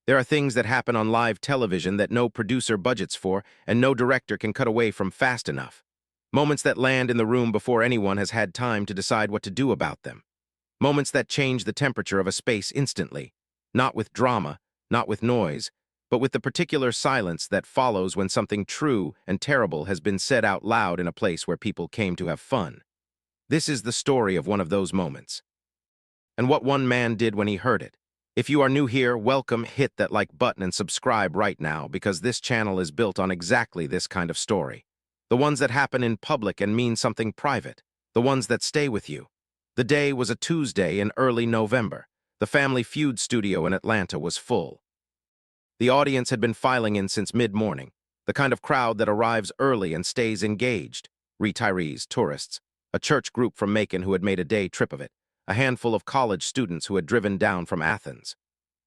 There are things that happen on live television that no producer budgets for and no director can cut away from fast enough. Moments that land in the room before anyone has had time to decide what to do about them. Moments that change the temperature of a space instantly. Not with drama, not with noise, but with the particular silence that follows when something true and terrible has been said out loud in a place where people came to have fun. This is the story of one of those moments. And what one man did when he heard it. If you are new here, welcome, hit that like button and subscribe right now because this channel is built on exactly this kind of story. The ones that happen in public and mean something private. The ones that stay with you. The day was a Tuesday in early November. The Family Feud studio in Atlanta was full. The audience had been filing in since mid-morning, the kind of crowd that arrives early and stays engaged. Retirees, tourists, a church group from Macon who had made a day trip of it, a handful of college students who had driven down from Athens.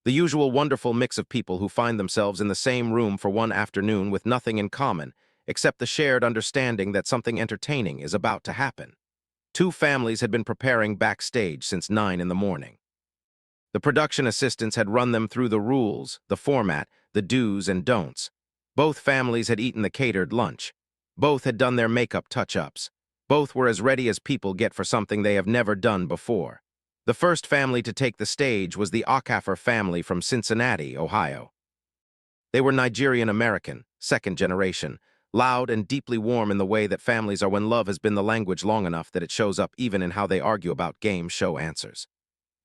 The usual wonderful mix of people who find themselves in the same room for one afternoon with nothing in common, except the shared understanding that something entertaining is about to happen. Two families had been preparing backstage since 9 in the morning. The production assistants had run them through the rules, the format, the do's and don'ts. Both families had eaten the catered lunch. Both had done their makeup touch-ups. Both were as ready as people get for something they have never done before. The first family to take the stage was the Okafor family from Cincinnati, Ohio. They were Nigerian-American, second generation, loud and deeply warm in the way that families are when love has been the language long enough that it shows up even in how they argue about game show answers.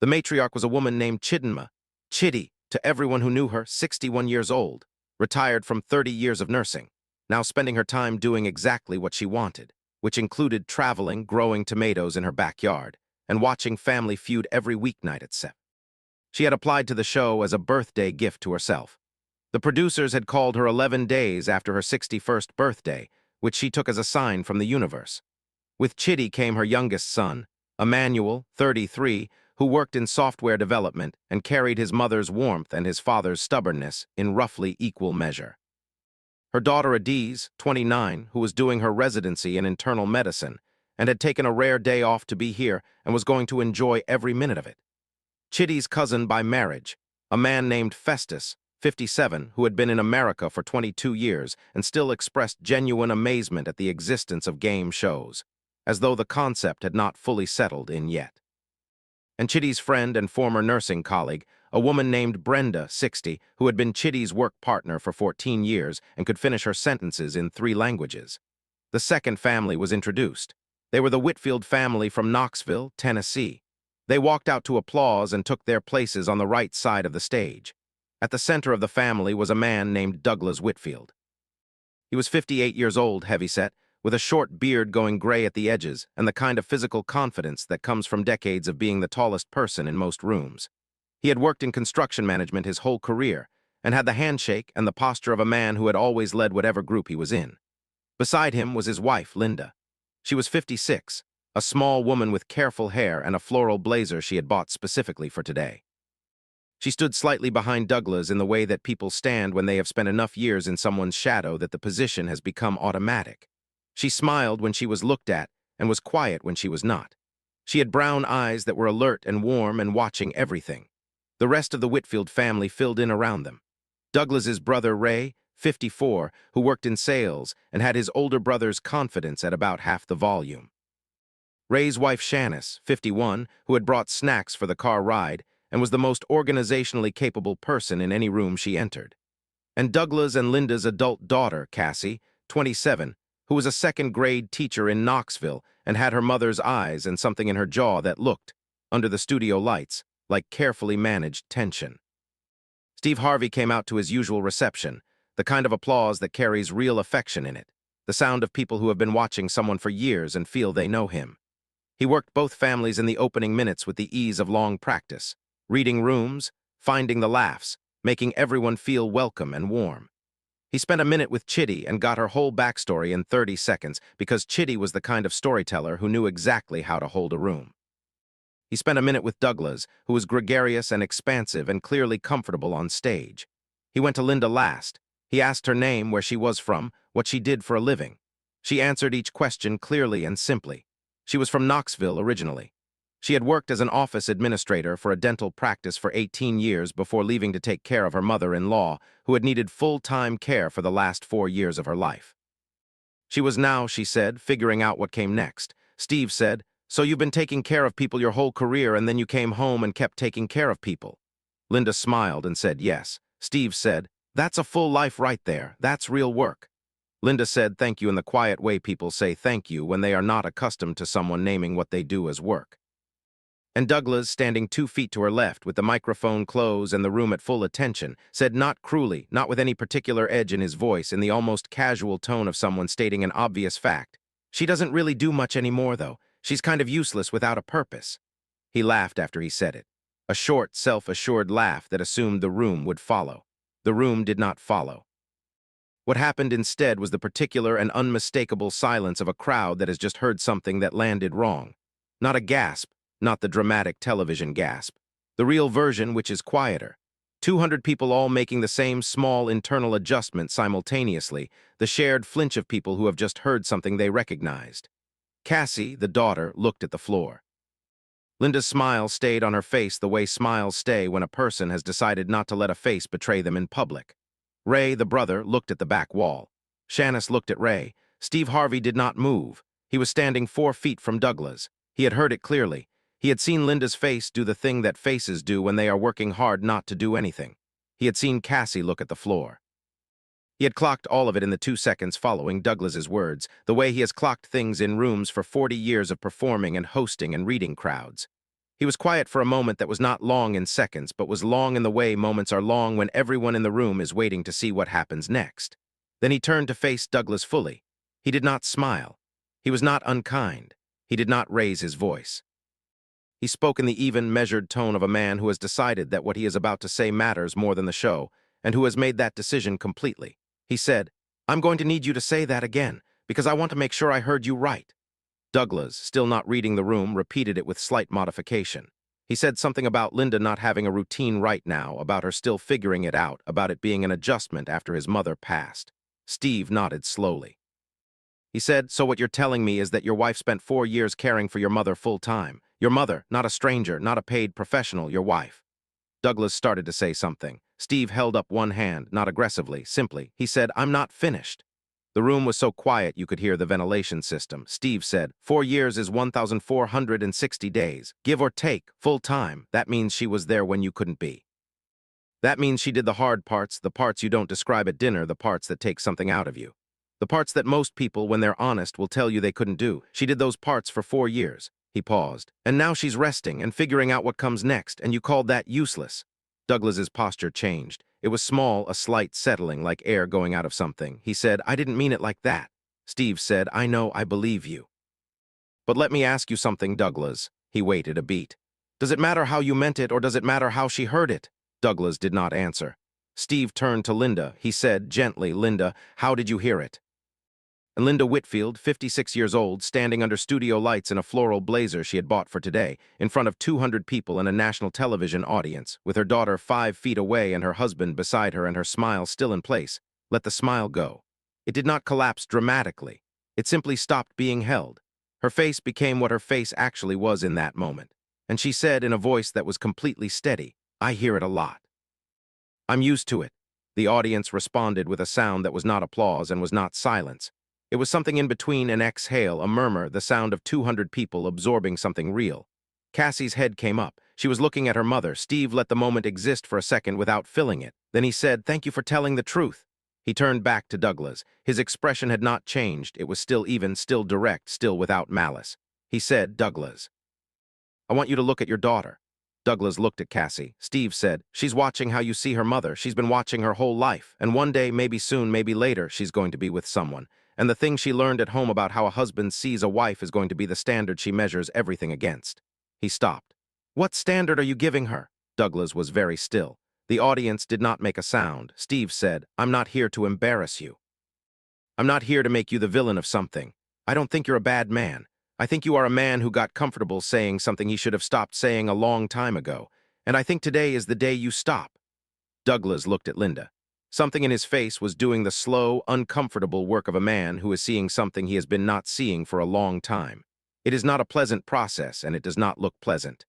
The matriarch was a woman named Chidinma, Chidi, to everyone who knew her, 61 years old, retired from 30 years of nursing, now spending her time doing exactly what she wanted, which included traveling, growing tomatoes in her backyard, and watching Family Feud every weeknight at 7. She had applied to the show as a birthday gift to herself. The producers had called her 11 days after her 61st birthday, which she took as a sign from the universe. With Chidi came her youngest son, Emmanuel, 33, who worked in software development and carried his mother's warmth and his father's stubbornness in roughly equal measure. Her daughter Adiz, 29, who was doing her residency in internal medicine and had taken a rare day off to be here and was going to enjoy every minute of it. Chidi's cousin by marriage, a man named Festus, 57, who had been in America for 22 years and still expressed genuine amazement at the existence of game shows, as though the concept had not fully settled in yet. And Chidi's friend and former nursing colleague, a woman named Brenda, 60, who had been Chidi's work partner for 14 years and could finish her sentences in 3 languages. The second family was introduced. They were the Whitfield family from Knoxville, Tennessee. They walked out to applause and took their places on the right side of the stage. At the center of the family was a man named Douglas Whitfield. He was 58 years old, heavyset, with a short beard going gray at the edges and the kind of physical confidence that comes from decades of being the tallest person in most rooms. He had worked in construction management his whole career and had the handshake and the posture of a man who had always led whatever group he was in. Beside him was his wife, Linda. She was 56, a small woman with careful hair and a floral blazer she had bought specifically for today. She stood slightly behind Douglas in the way that people stand when they have spent enough years in someone's shadow that the position has become automatic. She smiled when she was looked at and was quiet when she was not. She had brown eyes that were alert and warm and watching everything. The rest of the Whitfield family filled in around them. Douglas's brother Ray, 54, who worked in sales and had his older brother's confidence at about half the volume. Ray's wife Shanice, 51, who had brought snacks for the car ride and was the most organizationally capable person in any room she entered. And Douglas and Linda's adult daughter, Cassie, 27, who was a second-grade teacher in Knoxville and had her mother's eyes and something in her jaw that looked, under the studio lights, like carefully managed tension. Steve Harvey came out to his usual reception, the kind of applause that carries real affection in it, the sound of people who have been watching someone for years and feel they know him. He worked both families in the opening minutes with the ease of long practice, reading rooms, finding the laughs, making everyone feel welcome and warm. He spent a minute with Chidi and got her whole backstory in 30 seconds because Chidi was the kind of storyteller who knew exactly how to hold a room. He spent a minute with Douglas, who was gregarious and expansive and clearly comfortable on stage. He went to Linda last. He asked her name, where she was from, what she did for a living. She answered each question clearly and simply. She was from Knoxville originally. She had worked as an office administrator for a dental practice for 18 years before leaving to take care of her mother-in-law, who had needed full-time care for the last 4 years of her life. She was now, she said, figuring out what came next. Steve said, "So you've been taking care of people your whole career and then you came home and kept taking care of people?" Linda smiled and said yes. Steve said, "That's a full life right there. That's real work." Linda said thank you in the quiet way people say thank you when they are not accustomed to someone naming what they do as work. And Douglas, standing 2 feet to her left with the microphone close and the room at full attention, said not cruelly, not with any particular edge in his voice, in the almost casual tone of someone stating an obvious fact, "She doesn't really do much anymore, though. She's kind of useless without a purpose." He laughed after he said it. A short, self-assured laugh that assumed the room would follow. The room did not follow. What happened instead was the particular and unmistakable silence of a crowd that has just heard something that landed wrong. Not a gasp, not the dramatic television gasp. The real version, which is quieter. 200 people all making the same small internal adjustment simultaneously, the shared flinch of people who have just heard something they recognized. Cassie, the daughter, looked at the floor. Linda's smile stayed on her face the way smiles stay when a person has decided not to let a face betray them in public. Ray, the brother, looked at the back wall. Shanice looked at Ray. Steve Harvey did not move. He was standing 4 feet from Douglas. He had heard it clearly. He had seen Linda's face do the thing that faces do when they are working hard not to do anything. He had seen Cassie look at the floor. He had clocked all of it in the 2 seconds following Douglas's words, the way he has clocked things in rooms for 40 years of performing and hosting and reading crowds. He was quiet for a moment that was not long in seconds, but was long in the way moments are long when everyone in the room is waiting to see what happens next. Then he turned to face Douglas fully. He did not smile. He was not unkind. He did not raise his voice. He spoke in the even, measured tone of a man who has decided that what he is about to say matters more than the show, and who has made that decision completely. He said, "I'm going to need you to say that again, because I want to make sure I heard you right." Douglas, still not reading the room, repeated it with slight modification. He said something about Linda not having a routine right now, about her still figuring it out, about it being an adjustment after his mother passed. Steve nodded slowly. He said, "So what you're telling me is that your wife spent 4 years caring for your mother full-time. Your mother, not a stranger, not a paid professional, your wife." Douglas started to say something. Steve held up one hand, not aggressively, simply. He said, "I'm not finished." The room was so quiet you could hear the ventilation system. Steve said, 4 years is 1,460 days. Give or take, full time. That means she was there when you couldn't be. That means she did the hard parts, the parts you don't describe at dinner, the parts that take something out of you. The parts that most people, when they're honest, will tell you they couldn't do. She did those parts for 4 years. He paused. And now she's resting and figuring out what comes next, and you called that useless. Douglas's posture changed. It was small, a slight settling, like air going out of something. He said, "I didn't mean it like that." Steve said, "I know, I believe you." "But let me ask you something, Douglas." He waited a beat. "Does it matter how you meant it, or does it matter how she heard it?" Douglas did not answer. Steve turned to Linda. He said, gently, "Linda, how did you hear it?" And Linda Whitfield, 56 years old, standing under studio lights in a floral blazer she had bought for today, in front of 200 people and a national television audience, with her daughter 5 feet away and her husband beside her and her smile still in place, let the smile go. It did not collapse dramatically. It simply stopped being held. Her face became what her face actually was in that moment. And she said in a voice that was completely steady, "I hear it a lot. I'm used to it." The audience responded with a sound that was not applause and was not silence. It was something in between an exhale, a murmur, the sound of 200 people absorbing something real. Cassie's head came up. She was looking at her mother. Steve let the moment exist for a second without filling it. Then he said, "Thank you for telling the truth." He turned back to Douglas. His expression had not changed. It was still even, still direct, still without malice. He said, "Douglas, I want you to look at your daughter." Douglas looked at Cassie. Steve said, "She's watching how you see her mother. She's been watching her whole life. And one day, maybe soon, maybe later, she's going to be with someone. And the thing she learned at home about how a husband sees a wife is going to be the standard she measures everything against." He stopped. "What standard are you giving her?" Douglas was very still. The audience did not make a sound. Steve said, "I'm not here to embarrass you. I'm not here to make you the villain of something. I don't think you're a bad man. I think you are a man who got comfortable saying something he should have stopped saying a long time ago. And I think today is the day you stop." Douglas looked at Linda. Something in his face was doing the slow, uncomfortable work of a man who is seeing something he has been not seeing for a long time. It is not a pleasant process, and it does not look pleasant.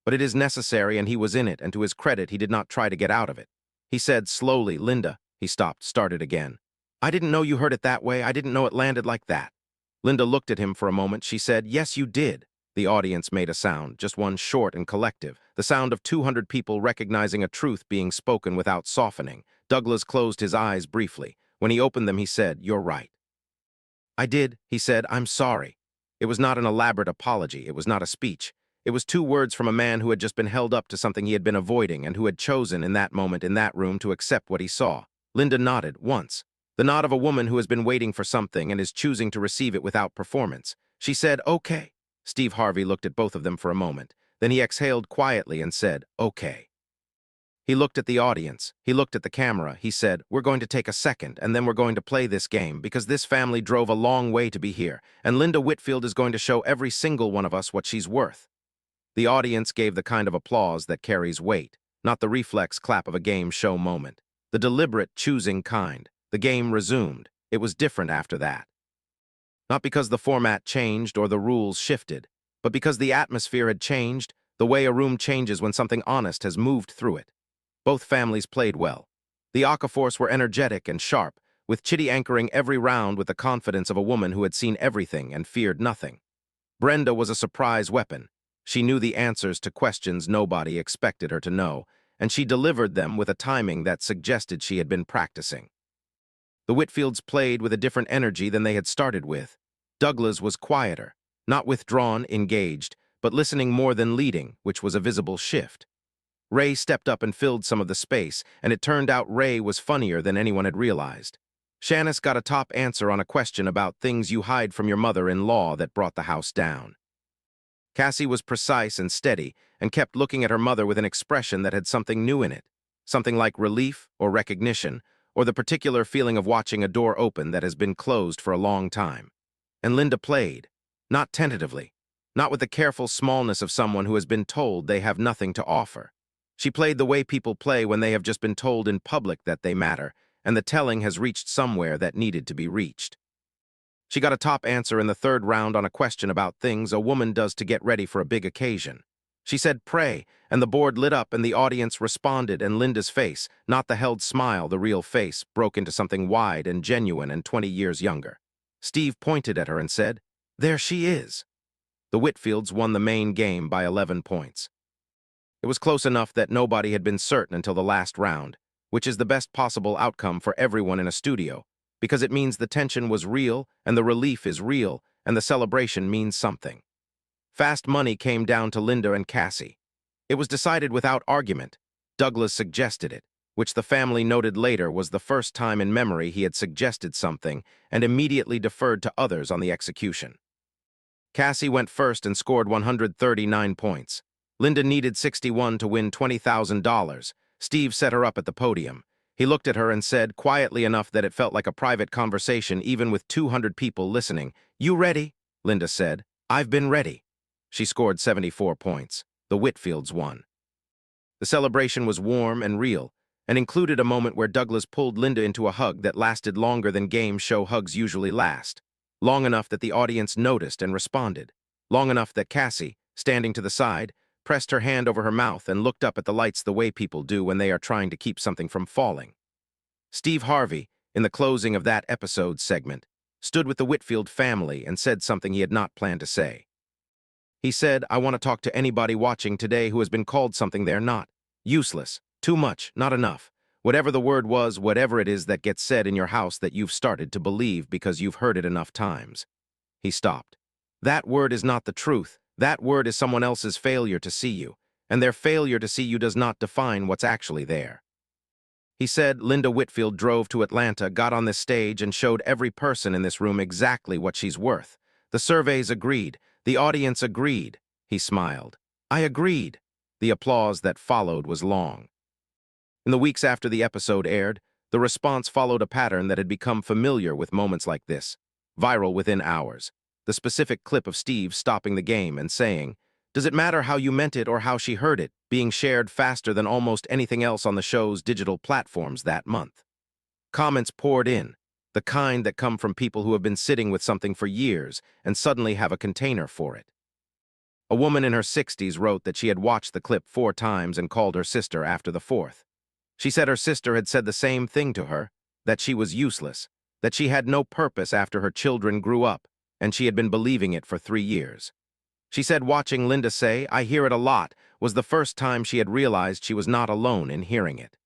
But it is necessary, and he was in it, and to his credit, he did not try to get out of it. He said slowly, "Linda," he stopped, started again. "I didn't know you heard it that way. I didn't know it landed like that." Linda looked at him for a moment. She said, "Yes, you did." The audience made a sound, just one short and collective, the sound of 200 people recognizing a truth being spoken without softening. Douglas closed his eyes briefly. When he opened them, he said, "You're right." "I did," he said. "I'm sorry." It was not an elaborate apology. It was not a speech. It was two words from a man who had just been held up to something he had been avoiding and who had chosen in that moment in that room to accept what he saw. Linda nodded once. The nod of a woman who has been waiting for something and is choosing to receive it without performance. She said, "Okay." Steve Harvey looked at both of them for a moment. Then he exhaled quietly and said, "Okay." He looked at the audience. He looked at the camera. He said, "We're going to take a second, and then we're going to play this game because this family drove a long way to be here, and Linda Whitfield is going to show every single one of us what she's worth." The audience gave the kind of applause that carries weight, not the reflex clap of a game show moment. The deliberate, choosing kind. The game resumed. It was different after that. Not because the format changed or the rules shifted, but because the atmosphere had changed, the way a room changes when something honest has moved through it. Both families played well. The Okafors were energetic and sharp, with Chitty anchoring every round with the confidence of a woman who had seen everything and feared nothing. Brenda was a surprise weapon. She knew the answers to questions nobody expected her to know, and she delivered them with a timing that suggested she had been practicing. The Whitfields played with a different energy than they had started with. Douglas was quieter, not withdrawn, engaged, but listening more than leading, which was a visible shift. Ray stepped up and filled some of the space, and it turned out Ray was funnier than anyone had realized. Shanice got a top answer on a question about things you hide from your mother-in-law that brought the house down. Cassie was precise and steady, and kept looking at her mother with an expression that had something new in it, something like relief or recognition, or the particular feeling of watching a door open that has been closed for a long time. And Linda played, not tentatively, not with the careful smallness of someone who has been told they have nothing to offer. She played the way people play when they have just been told in public that they matter, and the telling has reached somewhere that needed to be reached. She got a top answer in the third round on a question about things a woman does to get ready for a big occasion. She said, "Pray," and the board lit up and the audience responded, and Linda's face, not the held smile, the real face, broke into something wide and genuine and 20 years younger. Steve pointed at her and said, "There she is." The Whitfields won the main game by 11 points. It was close enough that nobody had been certain until the last round, which is the best possible outcome for everyone in a studio, because it means the tension was real, and the relief is real, and the celebration means something. Fast money came down to Linda and Cassie. It was decided without argument. Douglas suggested it, which the family noted later was the first time in memory he had suggested something and immediately deferred to others on the execution. Cassie went first and scored 139 points. Linda needed 61 to win $20,000. Steve set her up at the podium. He looked at her and said, quietly enough that it felt like a private conversation even with 200 people listening, "You ready?" Linda said, "I've been ready." She scored 74 points. The Whitfields won. The celebration was warm and real, and included a moment where Douglas pulled Linda into a hug that lasted longer than game show hugs usually last. Long enough that the audience noticed and responded. Long enough that Cassie, standing to the side, pressed her hand over her mouth and looked up at the lights the way people do when they are trying to keep something from falling. Steve Harvey, in the closing of that episode segment, stood with the Whitfield family and said something he had not planned to say. He said, "I want to talk to anybody watching today who has been called something they're not. Useless, too much, not enough. Whatever the word was, whatever it is that gets said in your house that you've started to believe because you've heard it enough times." He stopped. That word is not the truth. That word is someone else's failure to see you, and their failure to see you does not define what's actually there. He said Linda Whitfield drove to Atlanta, got on this stage, and showed every person in this room exactly what she's worth. The surveys agreed. The audience agreed. He smiled. I agreed. The applause that followed was long. In the weeks after the episode aired, the response followed a pattern that had become familiar with moments like this. Viral within hours. The specific clip of Steve stopping the game and saying, "Does it matter how you meant it or how she heard it?" being shared faster than almost anything else on the show's digital platforms that month. Comments poured in. the kind that come from people who have been sitting with something for years and suddenly have a container for it. A woman in her 60s wrote that she had watched the clip 4 times and called her sister after the fourth. She said her sister had said the same thing to her, that she was useless, that she had no purpose after her children grew up, and she had been believing it for 3 years. She said watching Linda say, "I hear it a lot," was the first time she had realized she was not alone in hearing it.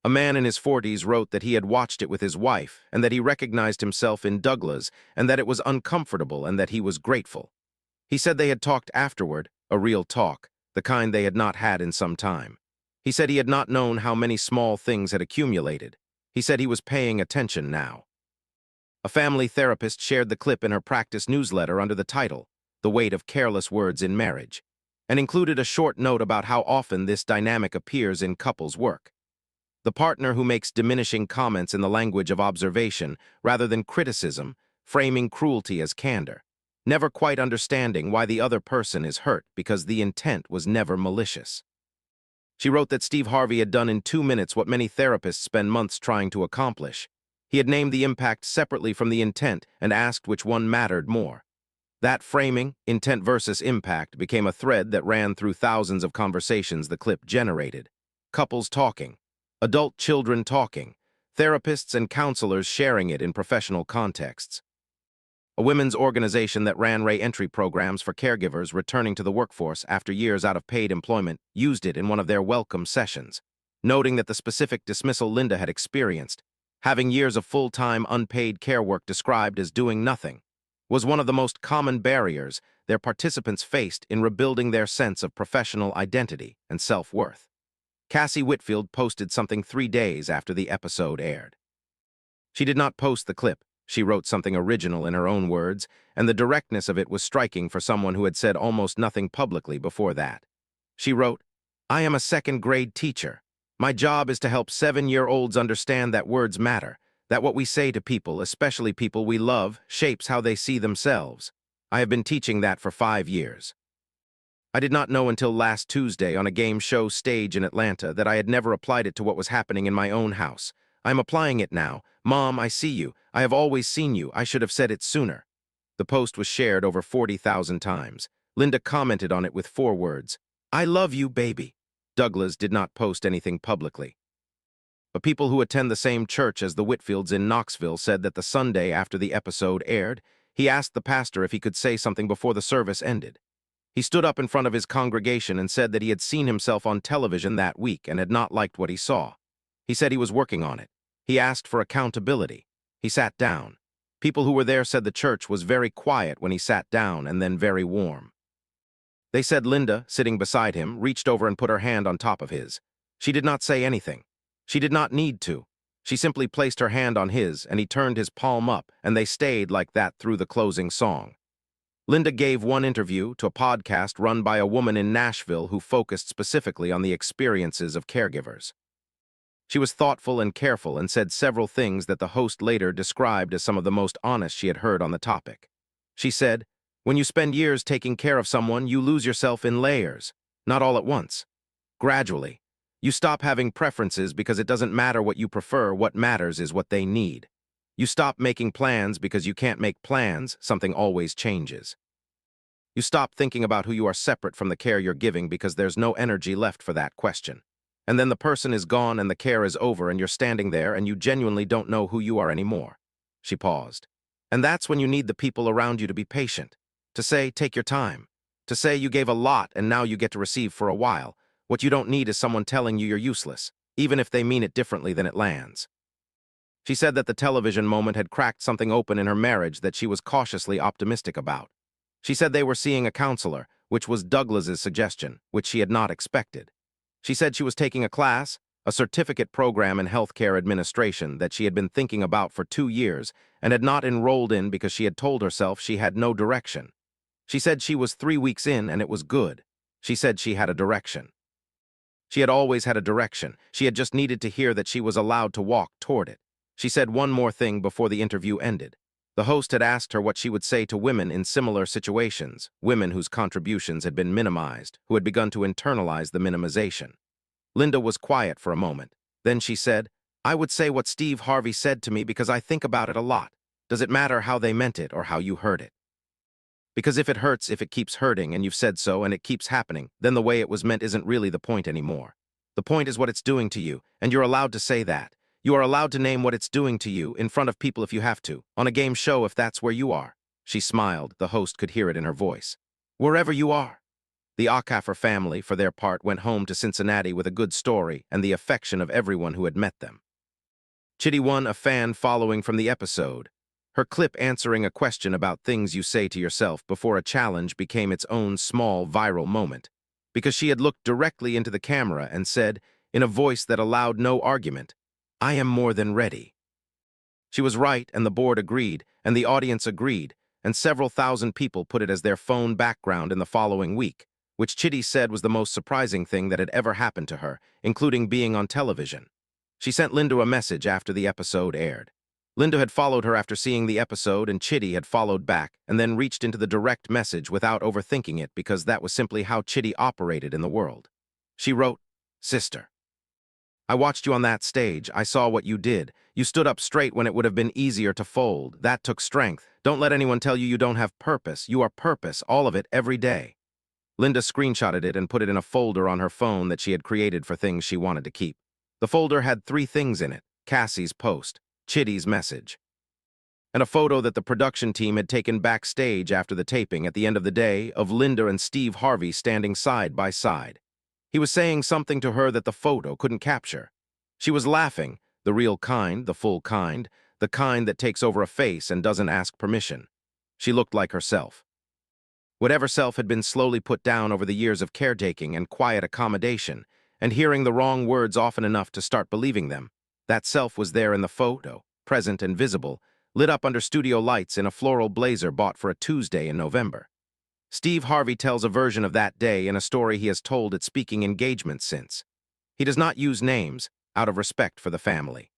A man in his 40s wrote that he had watched it with his wife and that he recognized himself in Douglas and that it was uncomfortable and that he was grateful. He said they had talked afterward, a real talk, the kind they had not had in some time. He said he had not known how many small things had accumulated. He said he was paying attention now. A family therapist shared the clip in her practice newsletter under the title, "The Weight of Careless Words in Marriage," and included a short note about how often this dynamic appears in couples' work. The partner who makes diminishing comments in the language of observation rather than criticism, framing cruelty as candor, never quite understanding why the other person is hurt because the intent was never malicious. She wrote that Steve Harvey had done in 2 minutes what many therapists spend months trying to accomplish. He had named the impact separately from the intent and asked which one mattered more. That framing, intent versus impact, became a thread that ran through thousands of conversations the clip generated. Couples talking, adult children talking, therapists and counselors sharing it in professional contexts. A women's organization that ran re-entry programs for caregivers returning to the workforce after years out of paid employment used it in one of their welcome sessions, noting that the specific dismissal Linda had experienced, having years of full-time unpaid care work described as doing nothing, was one of the most common barriers their participants faced in rebuilding their sense of professional identity and self-worth. Cassie Whitfield posted something 3 days after the episode aired. She did not post the clip. She wrote something original in her own words, and the directness of it was striking for someone who had said almost nothing publicly before that. She wrote, "I am a second-grade teacher. My job is to help 7-year-olds understand that words matter, that what we say to people, especially people we love, shapes how they see themselves. I have been teaching that for 5 years. I did not know until last Tuesday on a game show stage in Atlanta that I had never applied it to what was happening in my own house. I am applying it now. Mom, I see you. I have always seen you. I should have said it sooner." The post was shared over 40,000 times. Linda commented on it with 4 words, "I love you, baby." Douglas did not post anything publicly. But people who attend the same church as the Whitfields in Knoxville said that the Sunday after the episode aired, he asked the pastor if he could say something before the service ended. He stood up in front of his congregation and said that he had seen himself on television that week and had not liked what he saw. He said he was working on it. He asked for accountability. He sat down. People who were there said the church was very quiet when he sat down and then very warm. They said Linda, sitting beside him, reached over and put her hand on top of his. She did not say anything. She did not need to. She simply placed her hand on his, and he turned his palm up, and they stayed like that through the closing song. Linda gave one interview to a podcast run by a woman in Nashville who focused specifically on the experiences of caregivers. She was thoughtful and careful and said several things that the host later described as some of the most honest she had heard on the topic. She said, "When you spend years taking care of someone, you lose yourself in layers, not all at once. Gradually, you stop having preferences because it doesn't matter what you prefer, what matters is what they need. You stop making plans because you can't make plans, something always changes. You stop thinking about who you are separate from the care you're giving because there's no energy left for that question. And then the person is gone and the care is over and you're standing there and you genuinely don't know who you are anymore." She paused. "And that's when you need the people around you to be patient, to say, take your time, to say you gave a lot and now you get to receive for a while. What you don't need is someone telling you you're useless, even if they mean it differently than it lands." She said that the television moment had cracked something open in her marriage that she was cautiously optimistic about. She said they were seeing a counselor, which was Douglas's suggestion, which she had not expected. She said she was taking a class, a certificate program in healthcare administration that she had been thinking about for 2 years and had not enrolled in because she had told herself she had no direction. She said she was 3 weeks in and it was good. She said she had a direction. She had always had a direction. She had just needed to hear that she was allowed to walk toward it. She said one more thing before the interview ended. The host had asked her what she would say to women in similar situations, women whose contributions had been minimized, who had begun to internalize the minimization. Linda was quiet for a moment. Then she said, I would say what Steve Harvey said to me because I think about it a lot. Does it matter how they meant it or how you heard it? Because if it hurts, if it keeps hurting, and you've said so, and it keeps happening, then the way it was meant isn't really the point anymore. The point is what it's doing to you, and you're allowed to say that. You are allowed to name what it's doing to you, in front of people if you have to, on a game show if that's where you are. She smiled, the host could hear it in her voice. Wherever you are. The Acaffer family, for their part, went home to Cincinnati with a good story and the affection of everyone who had met them. Chitty won a fan following from the episode, her clip answering a question about things you say to yourself before a challenge became its own small viral moment, because she had looked directly into the camera and said, in a voice that allowed no argument, "I am more than ready." She was right, and the board agreed, and the audience agreed, and several thousand people put it as their phone background in the following week, which Chitty said was the most surprising thing that had ever happened to her, including being on television. She sent Linda a message after the episode aired. Linda had followed her after seeing the episode, and Chitty had followed back, and then reached into the direct message without overthinking it because that was simply how Chitty operated in the world. She wrote, "Sister, I watched you on that stage. I saw what you did. You stood up straight when it would have been easier to fold. That took strength. Don't let anyone tell you you don't have purpose. You are purpose, all of it, every day." Linda screenshotted it and put it in a folder on her phone that she had created for things she wanted to keep. The folder had 3 things in it: Cassie's post, Chitty's message, and a photo that the production team had taken backstage after the taping at the end of the day of Linda and Steve Harvey standing side by side. He was saying something to her that the photo couldn't capture. She was laughing, the real kind, the full kind, the kind that takes over a face and doesn't ask permission. She looked like herself. Whatever self had been slowly put down over the years of caretaking and quiet accommodation, and hearing the wrong words often enough to start believing them, that self was there in the photo, present and visible, lit up under studio lights in a floral blazer bought for a Tuesday in November. Steve Harvey tells a version of that day in a story he has told at speaking engagements since. He does not use names, out of respect for the family.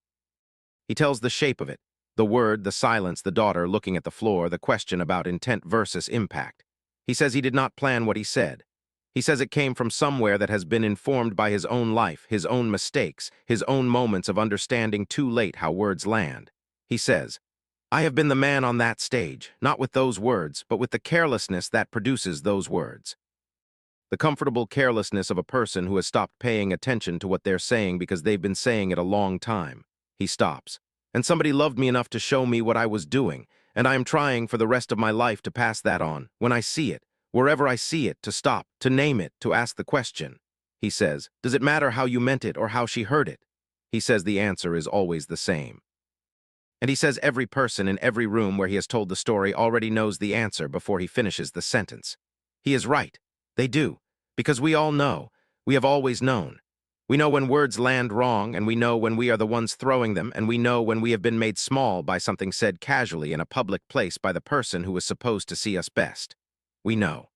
He tells the shape of it, the word, the silence, the daughter looking at the floor, the question about intent versus impact. He says he did not plan what he said. He says it came from somewhere that has been informed by his own life, his own mistakes, his own moments of understanding too late how words land. He says, "I have been the man on that stage, not with those words, but with the carelessness that produces those words." The comfortable carelessness of a person who has stopped paying attention to what they're saying because they've been saying it a long time. He stops. "And somebody loved me enough to show me what I was doing, and I am trying for the rest of my life to pass that on, when I see it, wherever I see it, to stop, to name it, to ask the question." He says, "Does it matter how you meant it or how she heard it?" He says the answer is always the same. And he says every person in every room where he has told the story already knows the answer before he finishes the sentence. He is right. They do. Because we all know. We have always known. We know when words land wrong, and we know when we are the ones throwing them, and we know when we have been made small by something said casually in a public place by the person who is supposed to see us best. We know.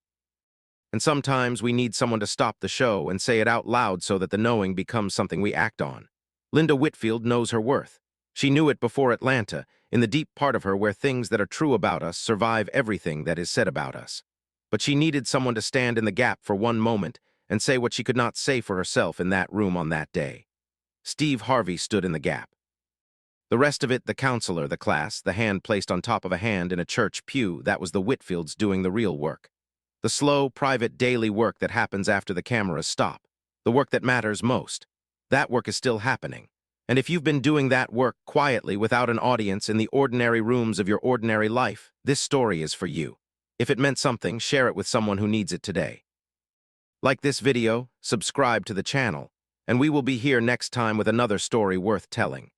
And sometimes we need someone to stop the show and say it out loud so that the knowing becomes something we act on. Linda Whitfield knows her worth. She knew it before Atlanta, in the deep part of her where things that are true about us survive everything that is said about us. But she needed someone to stand in the gap for one moment and say what she could not say for herself in that room on that day. Steve Harvey stood in the gap. The rest of it, the counselor, the class, the hand placed on top of a hand in a church pew, that was the Whitfields doing the real work. The slow, private, daily work that happens after the cameras stop. The work that matters most. That work is still happening. And if you've been doing that work quietly without an audience in the ordinary rooms of your ordinary life, this story is for you. If it meant something, share it with someone who needs it today. Like this video, subscribe to the channel, and we will be here next time with another story worth telling.